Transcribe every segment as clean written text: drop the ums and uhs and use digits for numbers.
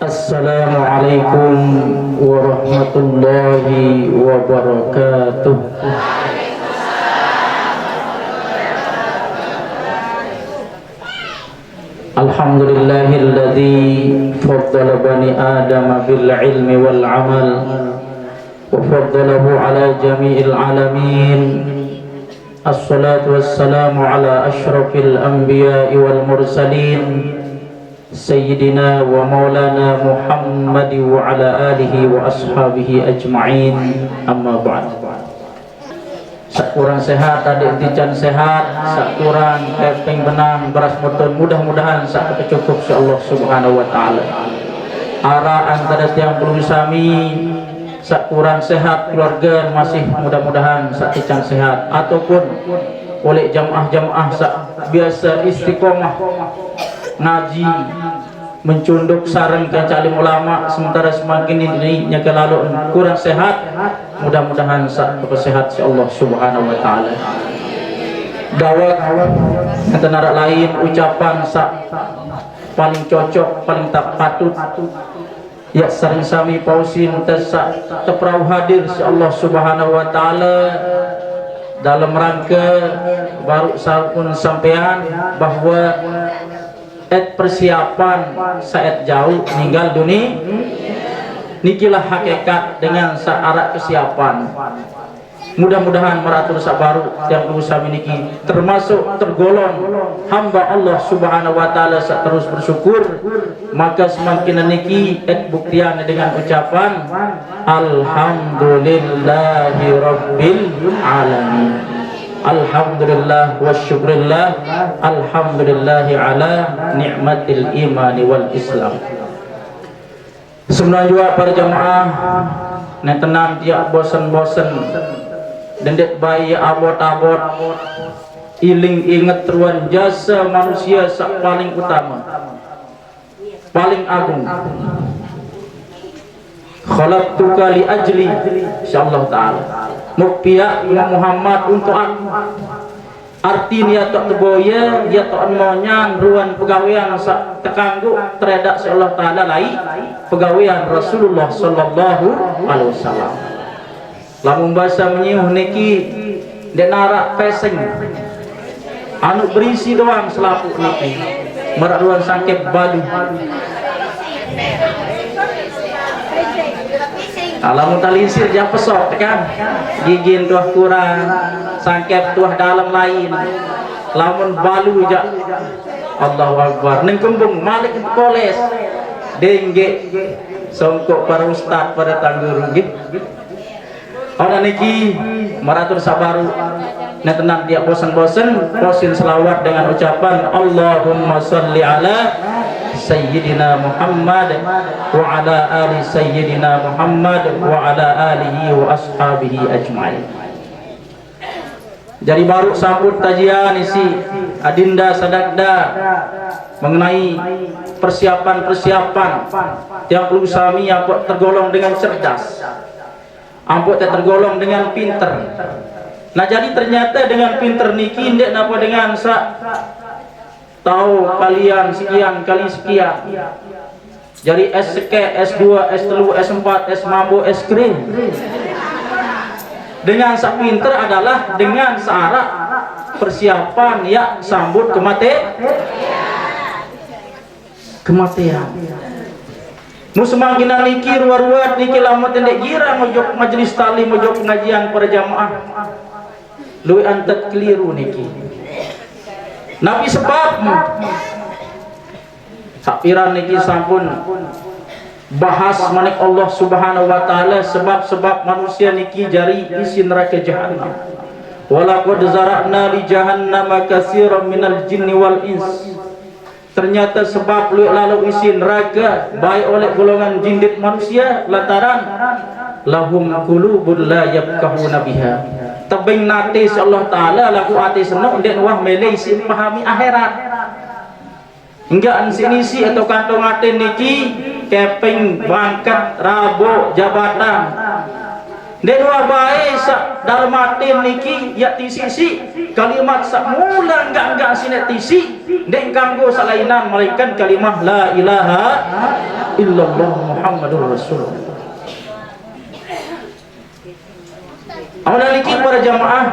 Assalamualaikum warahmatullahi wabarakatuh. Alhamdulillahilladzi faddala bani Adam bil ilmi wal amal wa faddalahu ala jami'il alamin. Assalatu wassalamu ala asyrafil anbiya'i wal mursalin Sayyidina wa maulana Muhammad wa ala alihi wa ashabihi ajma'in. Amma ba'd. Sakurang sehat adik tican sehat, sakurang keping benang beras mutun, mudah-mudahan sak kecukup Allah subhanahu wa ta'ala. Ara antara tiang belum sami sakurang sehat keluarga masih mudah-mudahan sak tican sehat, ataupun oleh jamaah-jamaah sak biasa istiqomah ngaji mencunduk sareng ke calim ulama, sementara semakin ini nyaka lalu kurang sehat, mudah-mudahan sak sehat si Allah subhanahu wa ta'ala. Dawat antara lain ucapan sak paling cocok, paling tak patut ya sering sami pausin tesak teprau hadir si Allah subhanahu wa ta'ala dalam rangka baru sampun sampean bahwa persiapan saat jauh meninggal dunia nikilah hakikat dengan searah kesiapan. Mudah-mudahan meratur sabaru yang berusaha meniki termasuk tergolong hamba Allah subhanahu wa ta'ala terus bersyukur, maka semakin niki buktian dengan ucapan alhamdulillahi rabbil alamin. Alhamdulillah wa syukurillah, alhamdulillahi ala ni'matil imani wal islam. Sebenarnya juga para jamaah yang tenang tiap bosan-bosan dendet bayi abot-abot iling ingat teruan jasa manusia sak paling utama, paling agung. Khalaqtuka li ajli, insyaallah taala mukpiya Muhammad untuk aku. Artinya tak terboya dia tak monyang ruan pegawaian sak tekanggu teredak si Allah taala lai pegawaian Rasulullah sallallahu alaihi wasallam. Lamun bahasa menyuh niki den narak peseng anu berisi doang selaput niki merak ruan sangkep balu. Alamun talisir jah pesok kan, gigin tuah kurang, sangkep tuah dalam lain, lamun balu jah. Allahu Akbar. Neng kembung malik koles, dengge, songkok para ustad para tanggurung gitu. Orang niki maratur sabaru, nah tenang dia bosan-bosan, posin selawat dengan ucapan Allahumma salli ala Sayyidina Muhammad wa ala ali Sayyidina Muhammad wa ala alihi wa ashabihi ajma'in. Jadi baru sambut tajian isi adinda sadakda mengenai persiapan-persiapan yang perlu sami yang tergolong dengan cerdas, ampun tergolong dengan pinter. Nah jadi ternyata dengan pinter niki ndek napa dengan tahu kalian sekian kali sekian. Jadi SK, S2, S3, S4, S mambo, S krim. Dengan sak pinter adalah dengan syarat persiapan ya sambut kematian. Musemakin niki ruar-ruat niki lamun tendek gira mojok majelis taklim mojok pengajian para jamaah. Lui antet keliru niki. Nabi sebab sapiran niki sampun bahas manik Allah subhanahu wa ta'ala sebab-sebab manusia niki jari isi neraka jahannam. Walaqad zara'na li jahannama katsiran minal jinni wal ins. Ternyata sebab lalu isi neraka baik oleh golongan jin dan manusia lantaran lahum qulubun la yafqahuna biha. tebing nate Allah Ta'ala lagu ati senok dan wah melei si pahami akhirat hingga ansinisi atau kantong ati niki keping bangkat rabo jabatan dan wah bae sak dalam ati niki ya tisisi kalimat sak mula enggak sinet tisi dan kanggo salainan malaikat kalimah la ilaha illallah Muhammadur Rasulullah. Amun niki para jamaah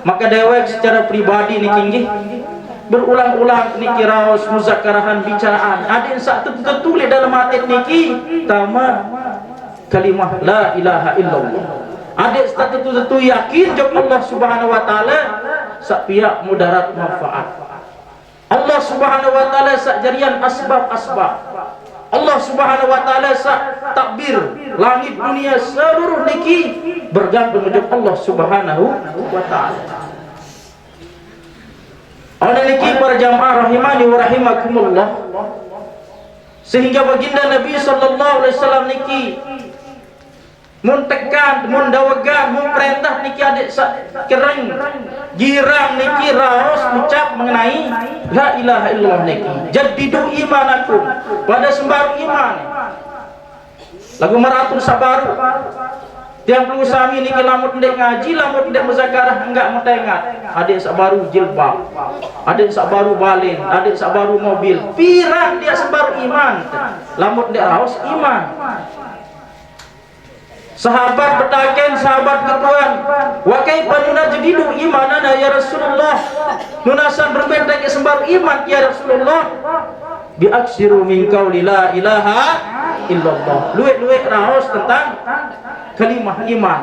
maka dewek secara pribadi niki nggih berulang-ulang niki raos muzakkarahan bicaraan ada sak tertulis dalam hati niki tama kalimah la ilaha illallah ada sak tertulis yakin jog Allah Subhanahu wa taala sak pihak mudarat manfaat Allah Subhanahu wa taala sak jarian asbab-asbab Allah Subhanahu wa taala sak takbir langit dunia seluruh niki bergantung dengan Allah Subhanahu wa taala. Oleh niki para jamaah rahimani wa rahimakumullah sehingga baginda Nabi sallallahu alaihi wasallam niki mun tekan mun dawagan mun perintah niki adik kering girang niki raos ucap mengenai la ilaha illallah niki jaddidu imanakum pada sembaru iman lagu maratul sabar tiang perlu sami niki lamun ndek ngaji lamun ndek muzakarah enggak mentengat adik sabaru jilbab adik sabaru balen adik sabaru mobil pirang dia sembaru iman lamun ndek raos iman. Sahabat bertaken, sahabat ketuan, wa kaifa nunajdidu imanana ya Rasulullah. Nunasan berbeda ke sembar iman ya Rasulullah. Bi aksiru min qauli la ilaha illallah. Luwek-luwek raos tentang kalimah iman.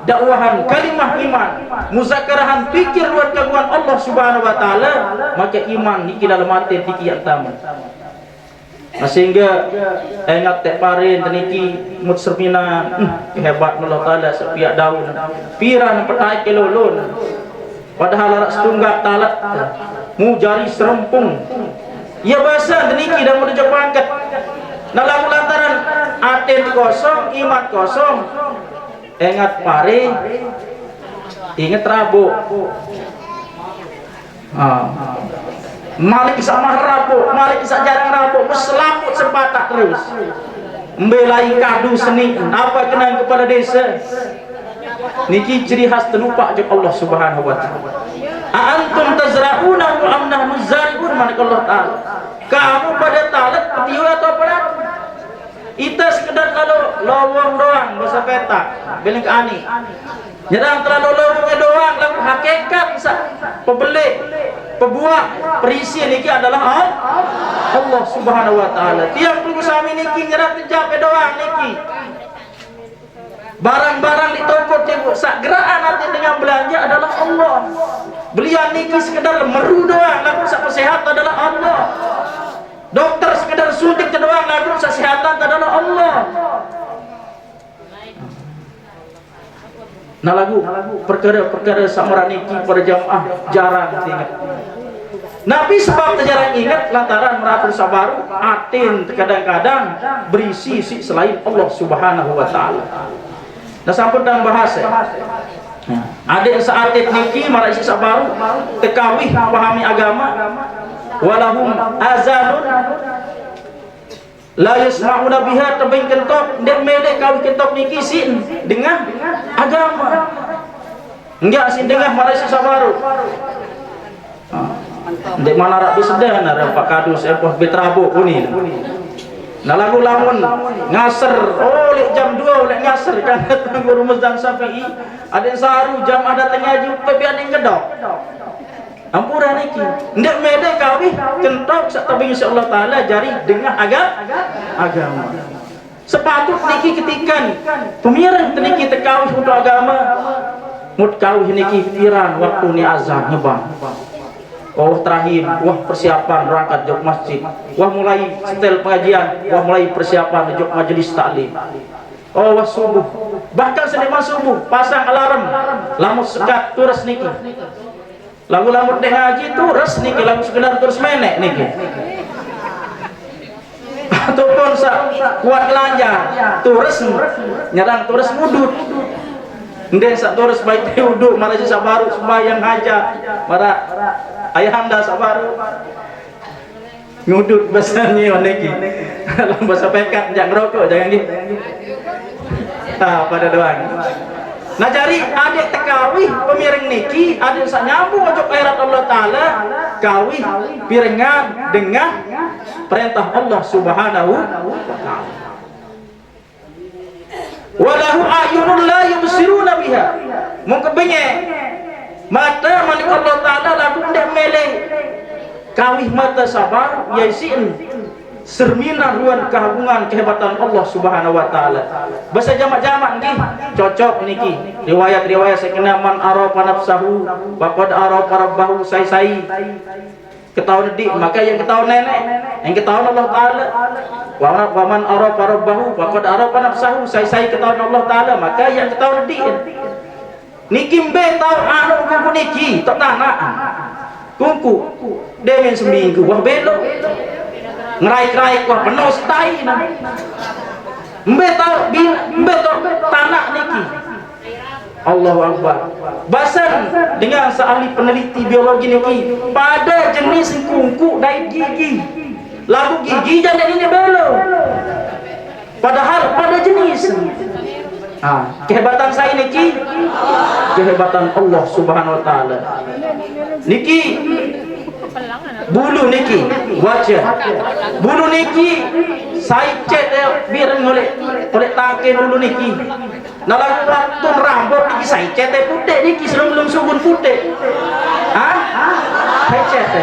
Dakwahan kalimah iman, muzakkarahan pikir luar kaguan Allah Subhanahu wa taala, maka iman niki dalam hati tiki yang tamat. Sehingga ingat tek parin teniki mut serpina hebat Allah taala sepiak daun piran petai kelolon padahal arak setunggal talat mu jari serempung ya bahasa teniki dan mau dijak pangkat dalam lantaran aten kosong iman kosong ingat pare ingat rabu Malik sama rapo, Malik bisa jarang rapo, selaput sepatak terus. Membelai kadu seni, apa kenang kepada desa? Niki ciri khas terlupa je Allah Subhanahu wa taala. Antum tazra'una wa am nahnu zari'un man Allah taala. Kamu pada talat petiu atau apa? Ita sekedar kalau lowong doang bahasa petak, beleng ke ani. Nyerang terlalu lowongnya doang, lalu hakikat pembeli pebuah perisi niki adalah Allah Subhanahu wa taala. Tiap tunggu sami niki nyerang terjape doang niki. Barang-barang di toko cebuk sak geraan nanti dengan belanja adalah Allah. Belian niki sekedar meru doang, lalu sak kesehatan adalah Allah. Dokter sekedar suntik doang, lalu sak kesehatan adalah Allah. Nah lagu perkara-perkara samara niki pada jamaah jarang ingat. Nabi sebab jarang ingat lantaran meratul sabaru atin kadang-kadang berisi selain Allah Subhanahu wa taala. Nah sampun dalam bahasa. Ada saatit niki mara isi sabaru tekawih pahami agama walahum azanun la yasma'una biha tabing kentok dan mele kawih kentok niki sin dengan agama enggak sin dengan marasi sabaru ndek mana rabi sedan ada Pak Kadus Pak Betrabo kuni nah lagu lamun ngaser oleh jam 2 oleh ngaser kan guru Mazdan Syafi'i ada yang saru jam ada tengah jumpa tapi ada yang gedok ampura niki ndak mede kawih kentok sak tabing insyaallah taala jari dengan agama sepatut niki ketikan pemirang teniki tekawih untuk agama mut kawih niki piran waktu ni azan nyebang wah terakhir wah persiapan berangkat jog masjid wah mulai setel pengajian wah mulai persiapan jog majelis taklim wah subuh bahkan seniman subuh pasang alarm lamun sekat terus niki lagu-lagu dek ngaji tu res niki lagu sekedar terus menek niki ataupun kuat kelanjar terus nyerang terus mudut Ndek sak terus baik uduk marah si sabaru sembahyang haja. Marah ayahanda sabaru. Ngudut bahasanya waneki. Dalam bahasa pekat jangan ngerokok jangan gitu. Pada doang. Nah jadi adik tekawih pemireng niki adik sak nyambung ojo akhirat Allah Ta'ala kawih pirengan dengan perintah Allah Subhanahu wa Ta'ala. Walahu ayunun la yubsiruna biha. Mungkin benye mata manik Allah Ta'ala lagu ndak meleh kawih mata sabar yaisin sermina ruan kehubungan kehebatan Allah Subhanahu wa Ta'ala. Bahasa jamak-jamak nggih cocok niki. Riwayat-riwayat sakena man arafa nafsahu faqad arafa rabbahu sai-sai. Ketahuan dik maka yang ketahuan nenek, yang ketahuan Allah Ta'ala. Wa man arafa rabbahu faqad arafa nafsahu sai-sai ketahuan Allah Ta'ala maka yang ketahuan dik. Niki mbe tau anu kuku niki tak tanaan. Kuku demen seminggu wah belok. Ngerai-ngerai wah penuh setai mbe tau tanah niki. Allahu Akbar. Basan dengan seahli peneliti biologi niki pada jenis kungku dari gigi. Lagu gigi jadi ini belok. Padahal pada jenis. Kehebatan saya niki kehebatan Allah Subhanahu wa Ta'ala. Niki bulu niki wajah bulu niki saya cet biar oleh tangke bulu niki nalar waktu rambut niki saya cet putih niki sebelum sugun putih saya cet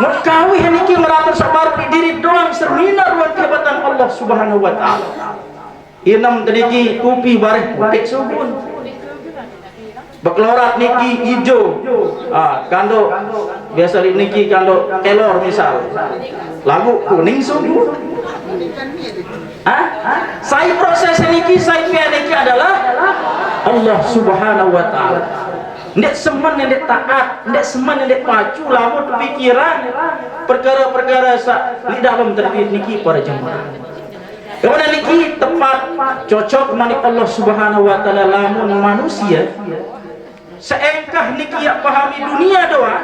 mengkawih niki meratur sabar di diri doang seminar buat kehebatan Allah Subhanahu wa Ta'ala. Inam niki kupi bareh putih sugun Beklorat niki hijau, kando biasa niki kando kelor misal, lagu kuning sungguh. Saya proses niki saya niki adalah Allah Subhanahu wa Ta'ala. Ndak semen ndak taat, ndak semen ndak pacu lamun pikiran perkara-perkara di dalam terbit niki para jemaah. Kemudian niki tepat cocok manik Allah Subhanahu wa Ta'ala lamun manusia seengkah niki ya pahami dunia doa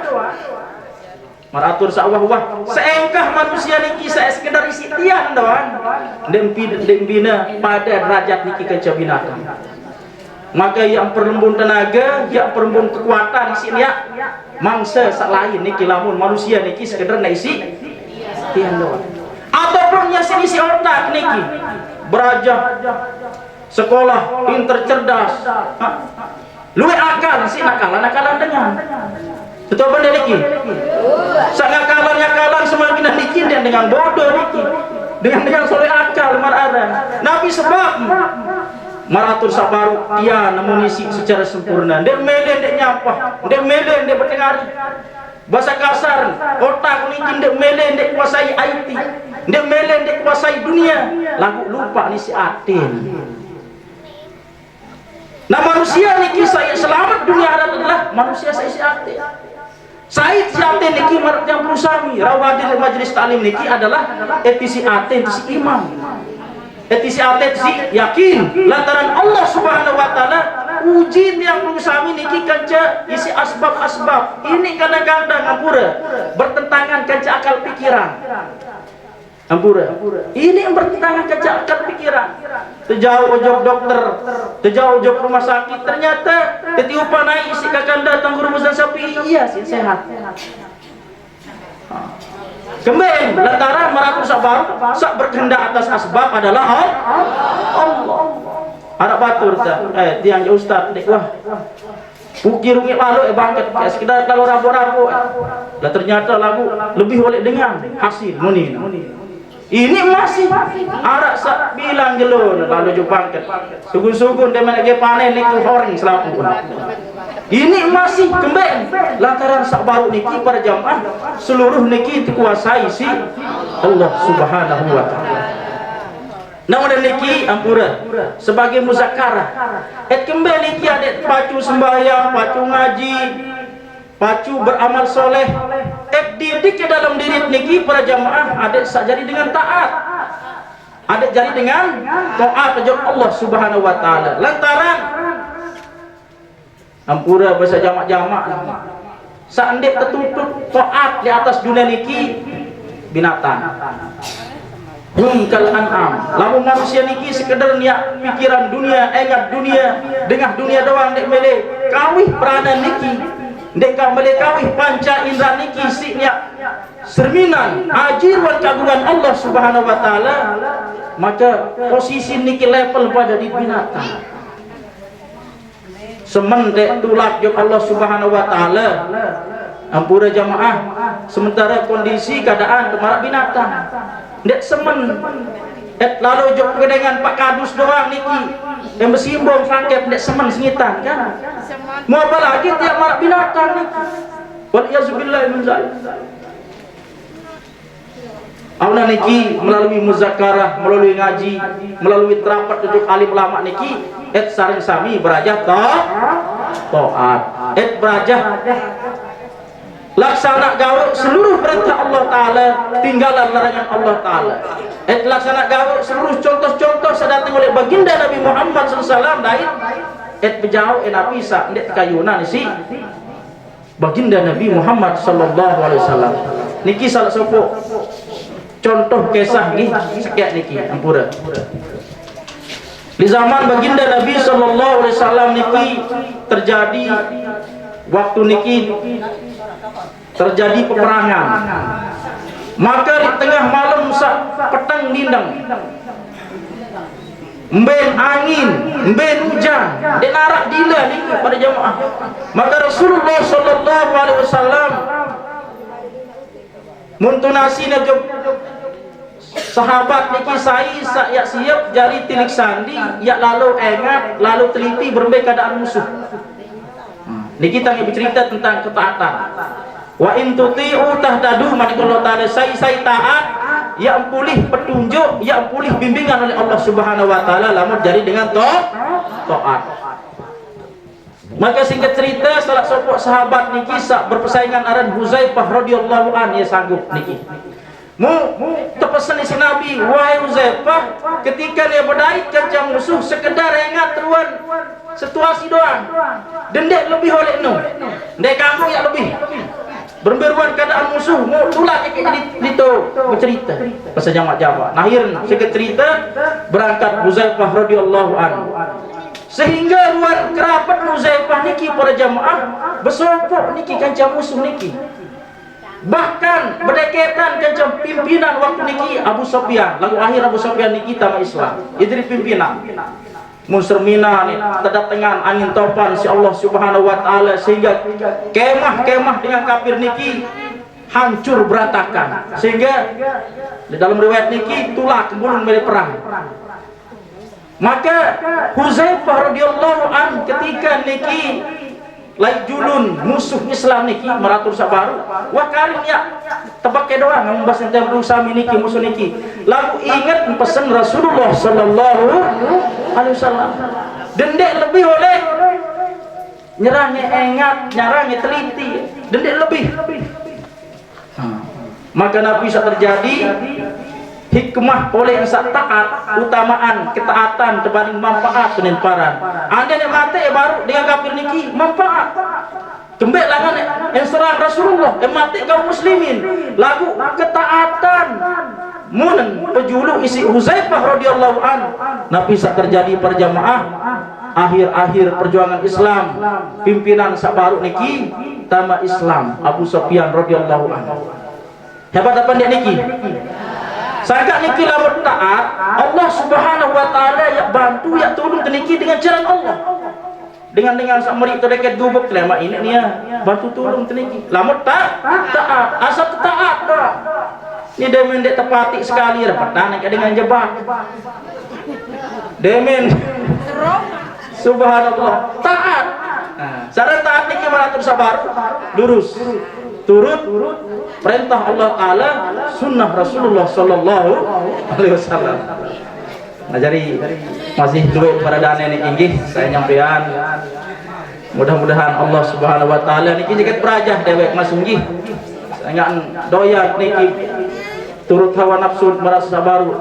maratur sawah-wah seengkah manusia niki saya sekedar isi tian doa dembina pada derajat niki kecabinatan maka yang perlembun tenaga yang perlembun kekuatan isi ya mangsa selain niki lamun manusia niki sekedar isi tian doa ataupun yang isi otak niki berajah sekolah pinter cerdas luwe akal si nakalan dengan betul benar niki sak nakalan semakin niki dan dengan bodoh niki dengan soleh akal marada nabi sebab maratur sabaru dia namun isi secara sempurna ndek melen ndek nyampah ndek melen ndek bertengari bahasa kasar otak niki ndek melen ndek kuasai IT ndek melen ndek kuasai dunia lagu lupa ni si atin. Nah manusia niki saya selamat dunia akhirat adalah manusia saya siate. Saya siate niki yang pusami rawadil majelis taklim niki adalah etisi ate etisi iman. Etisi ate etisi yakin lantaran Allah Subhanahu wa Ta'ala uji yang pusami niki kanca isi asbab-asbab. Ini kadang-kadang ampura bertentangan kanca akal pikiran. Ampura. Ini yang bertentangan kejakan pikiran. Terjauh ojok dokter, terjauh ojok rumah sakit. Ternyata ketiupan naik isi kakak datang ke rumah sapi. Iya sih sehat. Kembali lantaran meraku sabar, sak berkehendak atas asbab adalah Allah. Anak batur tak. Tiang ustaz dek wah. Pukir ungit lalu bangkit sekedar kalau rabu-rabu. Lah ternyata lagu lebih boleh dengan hasil muni. Ini masih arak sak bilang jelun lalu jupangket sugun-sugun dia lagi panen niki horeng selapu ini masih kembali lantaran sak baru niki para jamaah seluruh niki dikuasai si Allah Subhanahu wa Ta'ala. Namun niki ampura sebagai muzakarah kembali niki ada pacu sembahyang pacu ngaji pacu beramal soleh didik ke dalam diri niki para jamaah adik sak jadi dengan taat ada jadi dengan taat kepada Allah Subhanahu wa taala. Lantaran ampura bahasa jamak-jamak saandek tertutup taat di atas dunia niki binatang. Kal an'am. Lamun manusia niki sekedar niat pikiran dunia, ingat dunia, dengah dunia doang dek mele kawih peranan niki. Dek ka mele kawih panca indra niki si niat serminan ajirwan kagungan Allah Subhanahu wa taala, maka posisi niki level pada di binatang. Semen dek tulak jo Allah Subhanahu wa taala. Ampura jamaah, sementara kondisi keadaan kemarak binatang. Dek semen lalu jo dengan Pak Kadus doang niki yang bersimbong sakit dek semen sengitan kan. Mau apa lagi tiap marak binatang niki. Wal yazubillahi min zalik. Auna niki melalui muzakarah, melalui ngaji, melalui terapat duduk alim ulama niki saring sami berajah taat. Berajah laksana gawe seluruh perintah Allah taala, tinggalan larangan Allah taala. Laksana gawe seluruh contoh-contoh sedatang oleh baginda Nabi Muhammad SAW lain bejauh nabi sa ndet kayunan si baginda Nabi Muhammad sallallahu alaihi wasallam. Niki salah satu contoh kisah nggih sekian niki ampura. Di zaman baginda Nabi sallallahu alaihi wasallam niki terjadi waktu niki terjadi peperangan. Maka di tengah malam petang lindang, mben angin, mben hujan, dan narak dila niki pada jamaah. Maka Rasulullah sallallahu alaihi wasallam muntunasi najib sahabat niki saya siap jari tilik sandi, ya lalu ingat, lalu teliti berbagai keadaan musuh. Niki kita bercerita tentang ketaatan. Wa in tuti'u tahtadu, Allah taala saya taat, ya pulih petunjuk, ya pulih bimbingan oleh Allah Subhanahu wa taala lamun jadi dengan taat. Maka singkat cerita salah sopok sahabat niki berpersaingan aran Huzaifah radhiyallahu an ya sanggup niki. Mu terpesan isi Nabi, wahai Huzaifah, ketika dia berdait kencang musuh sekedar ingat teruan situasi doang. Dendek lebih oleh nu. Dek kamu ya lebih. Berberuan keadaan musuh, mau tulak itu bercerita. Pasal jamak-jamak. Akhir singkat cerita berangkat Huzaifah radhiyallahu anhu. Sehingga ruan kerabat Huzaifah niki para jamaah bersopok niki kancang musuh niki. Bahkan berdekatan kancang pimpinan waktu niki Abu Sufyan. Lalu akhir Abu Sufyan niki tama Islam. Jadi pimpinan. Muslimina ni terdatangan angin topan si Allah Subhanahu wa taala sehingga kemah-kemah dengan kafir niki hancur berantakan. Sehingga di dalam riwayat niki tulak kebulun dari perang. Maka Huzaifah radhiyallahu an ketika niki lai julun musuh Islam niki meratur sabaru wah karim ya tebake doang ngembas tentang berusaha niki musuh niki lalu ingat pesan Rasulullah sallallahu alaihi wasallam dendek lebih oleh nyerangnya ingat nyerangnya teliti dendek lebih. Maka Nabi bisa terjadi hikmah oleh yang taat, utamaan ketaatan dibanding manfaat penimparan. Anda yang mati baru dengan kafir niki manfaat. Kembali langan yang serang Rasulullah, yang mati kaum muslimin. Lagu ketaatan. Munen pejulu isi Huzaifah radhiyallahu an. Nabi saat terjadi perjamaah akhir-akhir perjuangan Islam, pimpinan sabaru niki tama Islam Abu Sufyan radhiyallahu an. Hebat apa dia niki? Sagak niki lamun taat, Allah Subhanahu wa taala ya bantu ya tolong niki dengan jalan Allah. Dengan samari itu dekat gubuk lema ini nia bantu tolong niki. Lamun taat, asal taat dah. Ni demen dek tepati sekali repatan dengan jebak. Demen Subhanallah taat. Cara taat niki maratur sabar, lurus. Turut perintah Allah Ta'ala, sunnah Rasulullah Sallallahu Alaihi Wasallam. Nah jadi masih duit pada dana ini inggih saya nyampean. Mudah-mudahan Allah Subhanahu Wa Ta'ala niki jeket berajah dewek masunggi. Saya doyan niki turut hawa nafsu merasa baru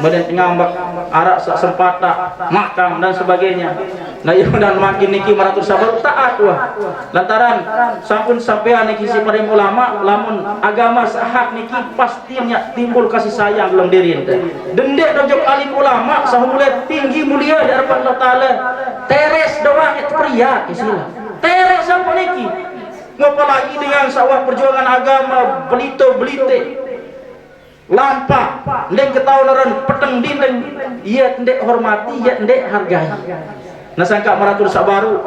kemudian ngambak arak sak sempata makam dan sebagainya. Nah ya dan makin niki maratus sabar taat wah lantaran sampun sampean niki si para ulama lamun agama sahak niki pastinya timbul kasih sayang dalam diri ente. Dendek dojok alim ulama sahumule tinggi mulia di hadapan Allah Taala teres doang itu pria kisilah teres apa niki ngapalagi dengan sawah perjuangan agama belite lampak ndek ketahuan peteng dindeng iya ndek hormati iya ndek hargai. Nah sangka maratur sabaru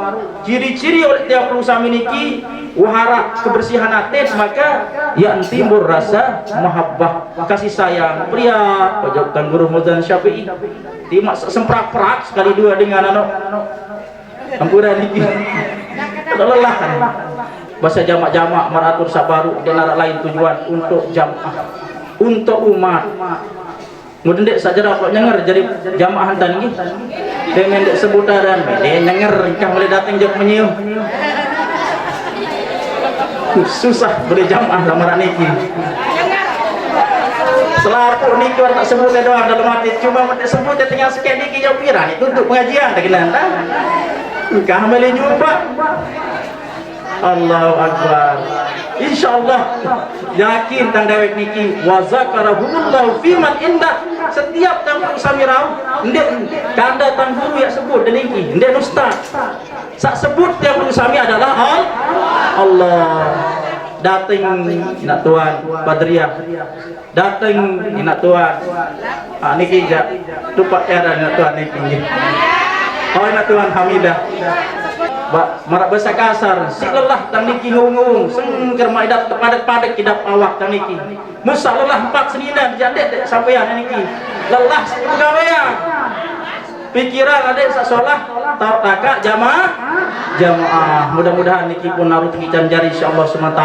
ciri-ciri oleh tiap perusahaan niki wahara kebersihan hati maka yang timbul rasa mahabbah kasih sayang pria pojok tangguru Muzan Syafi'i timak semprak-prak sekali dua dengan ampura niki lelah bahasa jamak-jamak maratur sabaru dan arah lain tujuan untuk jamaah untuk umat. Kemudian dek saja kok nyenger jadi jamaah hantan nggih. Dengan dek sebutaran dia nyenger kah boleh datang jauh menyium. Susah boleh jamaah lamaran niki. Selaku niki tak sebut doang dalam hati cuma mesti sebut tinggal sekian niki jauh piran itu untuk pengajian tak kena entah. Kah boleh jumpa. Allahu Akbar. Insyaallah yakin tang dewek niki wa zakarahumullahu fiman indah setiap tang samirau ndek kanda tang guru ya sebut niki ndek ustaz sak sebut yang sami adalah Allah. Datang nak tuan Badriah datang nak tuan niki ja tupak era nak tuan niki oh nak tuan Hamidah marak bahasa kasar si lelah tang niki ngungung sengker maidat padat-padat kidap awak tang niki musa lelah 4 senina jandek sampean niki lelah pegawaian pikiran adek sak solah tau takak jamaah mudah-mudahan niki pun naruh tikican jari insyaallah SWT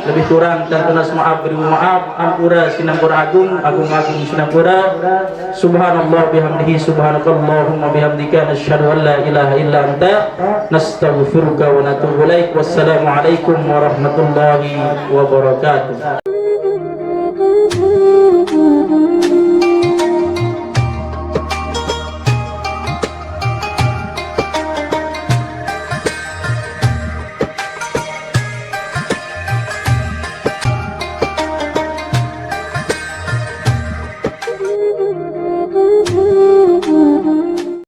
lebih kurang dan tunas maaf beri maaf ampura sinangpura agung sinangpura subhanallah bihamdihi subhanakallahumma bihamdika nasyhadu an la ilaha illa anta nastaghfiruka wa natubu ilaik wassalamu alaikum warahmatullahi wabarakatuh.